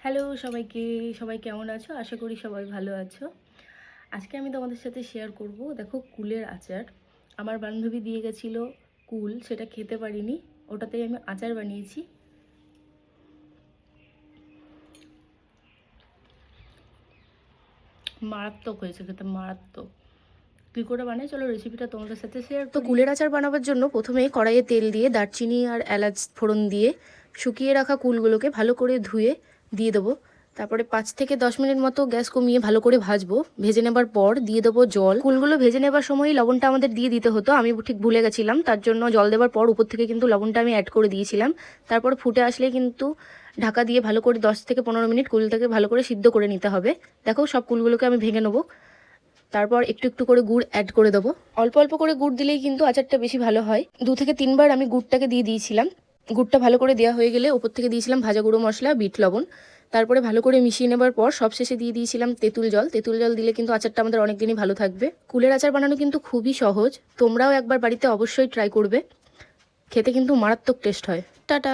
Hello সবাইকে, সবাই কেমন আছো? আশা করি সবাই ভালো আছো। আজকে আমি তোমাদের সাথে শেয়ার করব, দেখো কুলের আচার। আমার বান্ধবী দিয়ে গেছিলো কুল, সেটা খেতে পারিনি, ওটাতেই আমি আচার বানিয়েছি। মারাত্মক হয়েছে খেতে, মারাত্মক। কী করে বানাই চলো রেসিপিটা তোমাদের সাথে শেয়ার করি। তো কুলের আচার বানাবার জন্য প্রথমেই কড়াইয়ে তেল দিয়ে দারচিনি আর এলাচ ফোড়ন দিয়ে শুকিয়ে রাখা কুলগুলোকে ভালো করে ধুয়ে দিয়ে দেবো। তারপরে 5 থেকে 10 মিনিট মতো গ্যাস কমিয়ে ভালো করে ভাজবো। ভেজে নেবার পর দিয়ে দেবো জল। কুলগুলো ভেজে নেবার সময়ই লবণটা আমাদের দিয়ে দিতে হতো, আমি ঠিক ভুলে গেছিলাম, তার জন্য জল দেওয়ার পর উপর থেকে কিন্তু লবণটা আমি অ্যাড করে দিয়েছিলাম। তারপর ফুটে আসলেই কিন্তু ঢাকা দিয়ে ভালো করে 10 থেকে 15 মিনিট কুলটাকে ভালো করে সিদ্ধ করে নিতে হবে। দেখো সব কুলগুলোকে আমি ভেঙে নেবো। তারপর একটু একটু করে গুড় অ্যাড করে দেবো। অল্প অল্প করে গুড় দিলেই কিন্তু আচারটা বেশি ভালো হয়। 2 থেকে 3 বার আমি গুড়টাকে দিয়ে দিয়েছিলাম। গুড়টা ভালো করে দেওয়া হয়ে গেলে ওপর থেকে দিয়েছিলাম ভাজা গুঁড়ো মশলা, বিট লবণ। তারপরে ভালো করে মিশিয়ে নেবার পর সবশেষে দিয়ে দিয়েছিলাম তেঁতুল জল। তেঁতুল জল দিলে কিন্তু আচারটা আমাদের অনেক দিনই ভালো থাকবে। কুলের আচার বানানো কিন্তু খুবই সহজ, তোমরাও একবার বাড়িতে অবশ্যই ট্রাই করবে। খেতে কিন্তু মারাত্মক টেস্ট হয়। টাটা।